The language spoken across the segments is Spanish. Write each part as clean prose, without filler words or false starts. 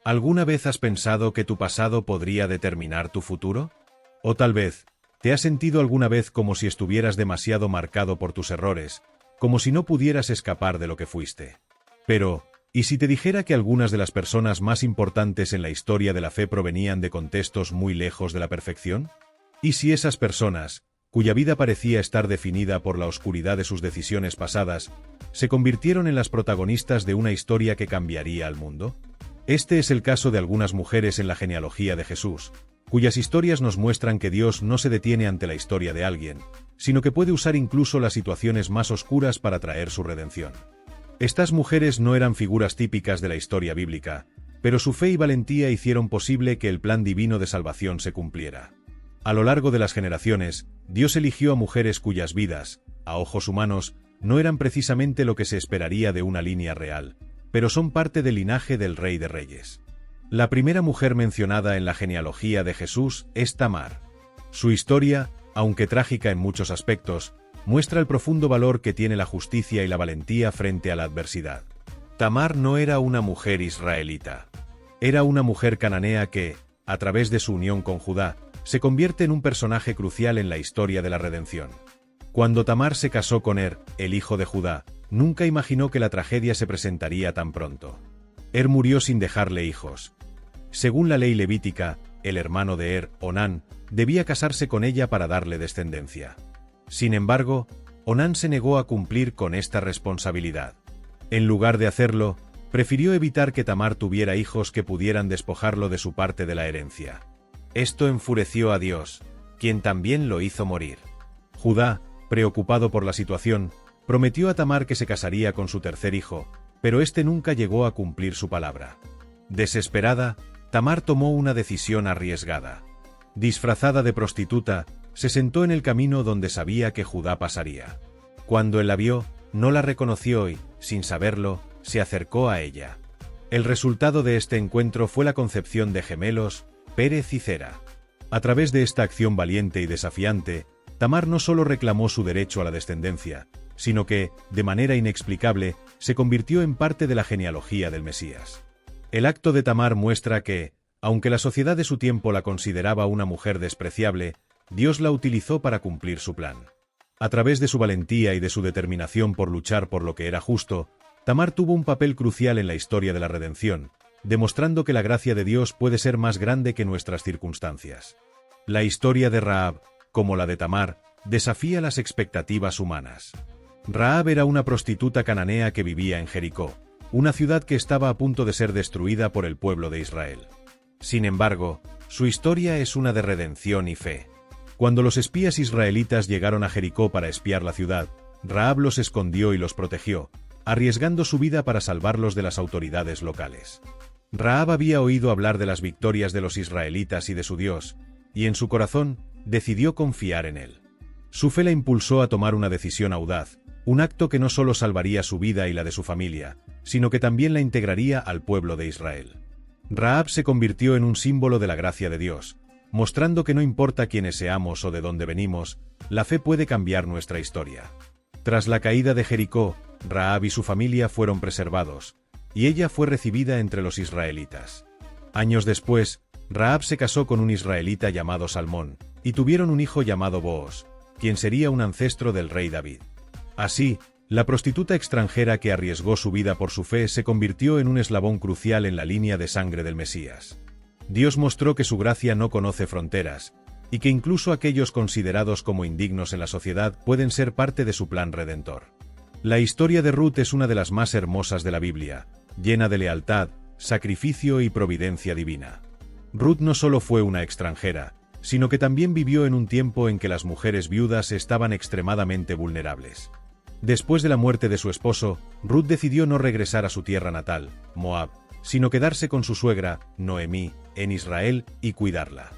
¿Alguna vez has pensado que tu pasado podría determinar tu futuro? O tal vez, ¿te has sentido alguna vez como si estuvieras demasiado marcado por tus errores, como si no pudieras escapar de lo que fuiste? Pero, ¿y si te dijera que algunas de las personas más importantes en la historia de la fe provenían de contextos muy lejos de la perfección? ¿Y si esas personas, cuya vida parecía estar definida por la oscuridad de sus decisiones pasadas, se convirtieron en las protagonistas de una historia que cambiaría al mundo? Este es el caso de algunas mujeres en la genealogía de Jesús, cuyas historias nos muestran que Dios no se detiene ante la historia de alguien, sino que puede usar incluso las situaciones más oscuras para traer su redención. Estas mujeres no eran figuras típicas de la historia bíblica, pero su fe y valentía hicieron posible que el plan divino de salvación se cumpliera. A lo largo de las generaciones, Dios eligió a mujeres cuyas vidas, a ojos humanos, no eran precisamente lo que se esperaría de una línea real, pero son parte del linaje del Rey de Reyes. La primera mujer mencionada en la genealogía de Jesús es Tamar. Su historia, aunque trágica en muchos aspectos, muestra el profundo valor que tiene la justicia y la valentía frente a la adversidad. Tamar no era una mujer israelita. Era una mujer cananea que, a través de su unión con Judá, se convierte en un personaje crucial en la historia de la redención. Cuando Tamar se casó con el hijo de Judá, nunca imaginó que la tragedia se presentaría tan pronto. Murió sin dejarle hijos. Según la ley levítica, el hermano de Onán, debía casarse con ella para darle descendencia. Sin embargo, Onán se negó a cumplir con esta responsabilidad. En lugar de hacerlo, prefirió evitar que Tamar tuviera hijos que pudieran despojarlo de su parte de la herencia. Esto enfureció a Dios, quien también lo hizo morir. Judá, preocupado por la situación, prometió a Tamar que se casaría con su tercer hijo, pero este nunca llegó a cumplir su palabra. Desesperada, Tamar tomó una decisión arriesgada. Disfrazada de prostituta, se sentó en el camino donde sabía que Judá pasaría. Cuando él la vio, no la reconoció y, sin saberlo, se acercó a ella. El resultado de este encuentro fue la concepción de gemelos, Pérez y Zera. A través de esta acción valiente y desafiante, Tamar no solo reclamó su derecho a la descendencia, sino que, de manera inexplicable, se convirtió en parte de la genealogía del Mesías. El acto de Tamar muestra que, aunque la sociedad de su tiempo la consideraba una mujer despreciable, Dios la utilizó para cumplir su plan. A través de su valentía y de su determinación por luchar por lo que era justo, Tamar tuvo un papel crucial en la historia de la redención, demostrando que la gracia de Dios puede ser más grande que nuestras circunstancias. La historia de Rahab, como la de Tamar, desafía las expectativas humanas. Rahab era una prostituta cananea que vivía en Jericó, una ciudad que estaba a punto de ser destruida por el pueblo de Israel. Sin embargo, su historia es una de redención y fe. Cuando los espías israelitas llegaron a Jericó para espiar la ciudad, Rahab los escondió y los protegió, arriesgando su vida para salvarlos de las autoridades locales. Rahab había oído hablar de las victorias de los israelitas y de su Dios, y en su corazón, decidió confiar en él. Su fe la impulsó a tomar una decisión audaz, un acto que no solo salvaría su vida y la de su familia, sino que también la integraría al pueblo de Israel. Rahab se convirtió en un símbolo de la gracia de Dios, mostrando que no importa quiénes seamos o de dónde venimos, la fe puede cambiar nuestra historia. Tras la caída de Jericó, Rahab y su familia fueron preservados, y ella fue recibida entre los israelitas. Años después, Rahab se casó con un israelita llamado Salmón, y tuvieron un hijo llamado Booz, quien sería un ancestro del rey David. Así, la prostituta extranjera que arriesgó su vida por su fe se convirtió en un eslabón crucial en la línea de sangre del Mesías. Dios mostró que su gracia no conoce fronteras, y que incluso aquellos considerados como indignos en la sociedad pueden ser parte de su plan redentor. La historia de Ruth es una de las más hermosas de la Biblia, llena de lealtad, sacrificio y providencia divina. Ruth no solo fue una extranjera, sino que también vivió en un tiempo en que las mujeres viudas estaban extremadamente vulnerables. Después de la muerte de su esposo, Ruth decidió no regresar a su tierra natal, Moab, sino quedarse con su suegra, Noemí, en Israel y cuidarla.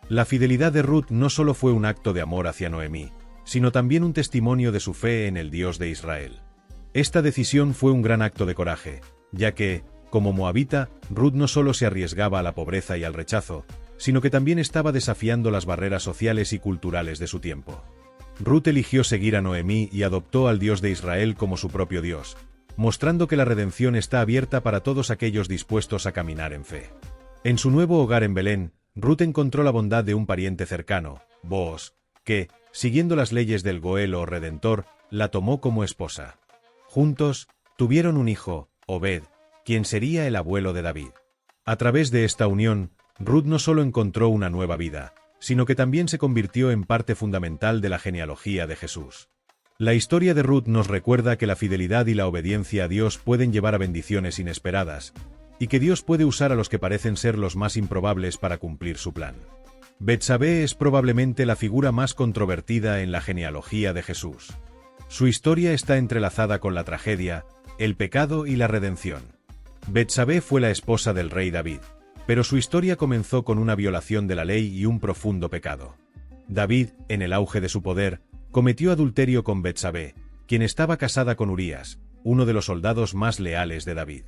La fidelidad de Ruth no solo fue un acto de amor hacia Noemí, sino también un testimonio de su fe en el Dios de Israel. Esta decisión fue un gran acto de coraje, ya que, como moabita, Ruth no solo se arriesgaba a la pobreza y al rechazo, sino que también estaba desafiando las barreras sociales y culturales de su tiempo. Ruth eligió seguir a Noemí y adoptó al Dios de Israel como su propio Dios, mostrando que la redención está abierta para todos aquellos dispuestos a caminar en fe. En su nuevo hogar en Belén, Ruth encontró la bondad de un pariente cercano, Booz, que, siguiendo las leyes del Goel o Redentor, la tomó como esposa. Juntos, tuvieron un hijo, Obed, quien sería el abuelo de David. A través de esta unión, Ruth no solo encontró una nueva vida, sino que también se convirtió en parte fundamental de la genealogía de Jesús. La historia de Ruth nos recuerda que la fidelidad y la obediencia a Dios pueden llevar a bendiciones inesperadas, y que Dios puede usar a los que parecen ser los más improbables para cumplir su plan. Betsabé es probablemente la figura más controvertida en la genealogía de Jesús. Su historia está entrelazada con la tragedia, el pecado y la redención. Betsabé fue la esposa del rey David, pero su historia comenzó con una violación de la ley y un profundo pecado. David, en el auge de su poder, cometió adulterio con Betsabé, quien estaba casada con Urías, uno de los soldados más leales de David.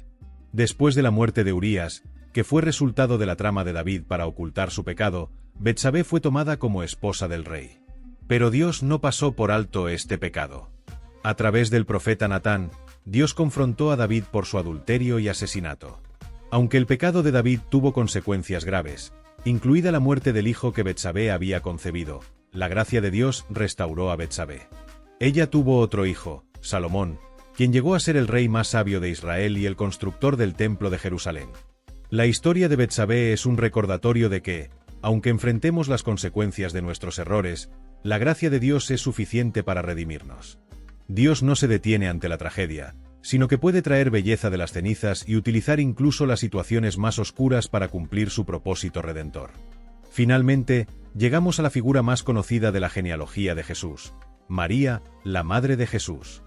Después de la muerte de Urías, que fue resultado de la trama de David para ocultar su pecado, Betsabé fue tomada como esposa del rey. Pero Dios no pasó por alto este pecado. A través del profeta Natán, Dios confrontó a David por su adulterio y asesinato. Aunque el pecado de David tuvo consecuencias graves, incluida la muerte del hijo que Betsabé había concebido, la gracia de Dios restauró a Betsabé. Ella tuvo otro hijo, Salomón, quien llegó a ser el rey más sabio de Israel y el constructor del templo de Jerusalén. La historia de Betsabé es un recordatorio de que, aunque enfrentemos las consecuencias de nuestros errores, la gracia de Dios es suficiente para redimirnos. Dios no se detiene ante la tragedia, sino que puede traer belleza de las cenizas y utilizar incluso las situaciones más oscuras para cumplir su propósito redentor. Finalmente, llegamos a la figura más conocida de la genealogía de Jesús, María, la madre de Jesús.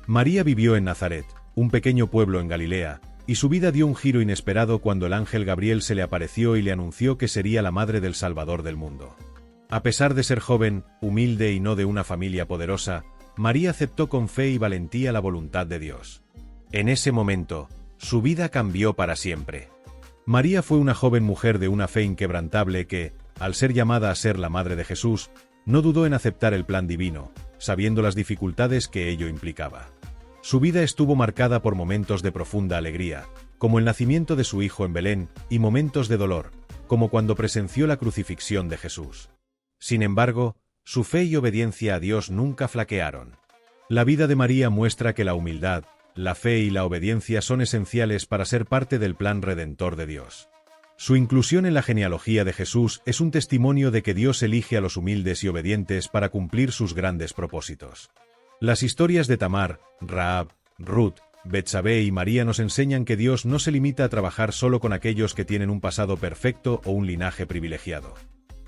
María vivió en Nazaret, un pequeño pueblo en Galilea, y su vida dio un giro inesperado cuando el ángel Gabriel se le apareció y le anunció que sería la madre del Salvador del mundo. A pesar de ser joven, humilde y no de una familia poderosa, María aceptó con fe y valentía la voluntad de Dios. En ese momento, su vida cambió para siempre. María fue una joven mujer de una fe inquebrantable que, al ser llamada a ser la madre de Jesús, no dudó en aceptar el plan divino, sabiendo las dificultades que ello implicaba. Su vida estuvo marcada por momentos de profunda alegría, como el nacimiento de su hijo en Belén, y momentos de dolor, como cuando presenció la crucifixión de Jesús. Sin embargo, su fe y obediencia a Dios nunca flaquearon. La vida de María muestra que la humildad, la fe y la obediencia son esenciales para ser parte del plan redentor de Dios. Su inclusión en la genealogía de Jesús es un testimonio de que Dios elige a los humildes y obedientes para cumplir sus grandes propósitos. Las historias de Tamar, Rahab, Ruth, Betsabé y María nos enseñan que Dios no se limita a trabajar solo con aquellos que tienen un pasado perfecto o un linaje privilegiado.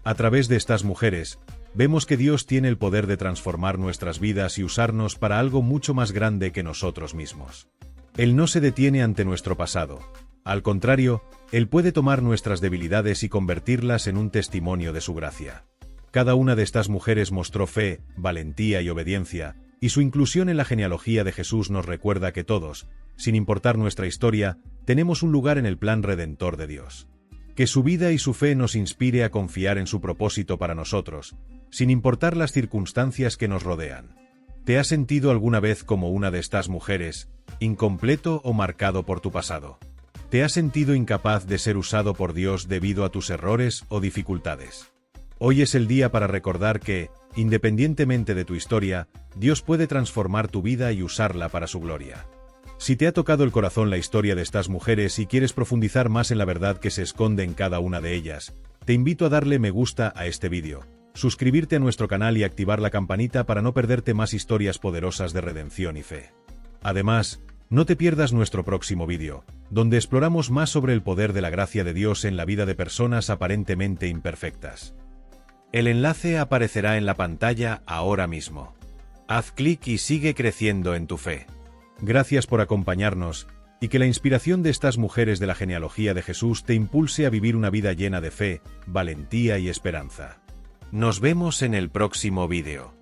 A través de estas mujeres, vemos que Dios tiene el poder de transformar nuestras vidas y usarnos para algo mucho más grande que nosotros mismos. Él no se detiene ante nuestro pasado. Al contrario, Él puede tomar nuestras debilidades y convertirlas en un testimonio de su gracia. Cada una de estas mujeres mostró fe, valentía y obediencia, y su inclusión en la genealogía de Jesús nos recuerda que todos, sin importar nuestra historia, tenemos un lugar en el plan redentor de Dios. Que su vida y su fe nos inspire a confiar en su propósito para nosotros, sin importar las circunstancias que nos rodean. ¿Te has sentido alguna vez como una de estas mujeres, incompleto o marcado por tu pasado? ¿Te has sentido incapaz de ser usado por Dios debido a tus errores o dificultades? Hoy es el día para recordar que, independientemente de tu historia, Dios puede transformar tu vida y usarla para su gloria. Si te ha tocado el corazón la historia de estas mujeres y quieres profundizar más en la verdad que se esconde en cada una de ellas, te invito a darle me gusta a este vídeo, suscribirte a nuestro canal y activar la campanita para no perderte más historias poderosas de redención y fe. Además, no te pierdas nuestro próximo vídeo, donde exploramos más sobre el poder de la gracia de Dios en la vida de personas aparentemente imperfectas. El enlace aparecerá en la pantalla ahora mismo. Haz clic y sigue creciendo en tu fe. Gracias por acompañarnos, y que la inspiración de estas mujeres de la genealogía de Jesús te impulse a vivir una vida llena de fe, valentía y esperanza. Nos vemos en el próximo vídeo.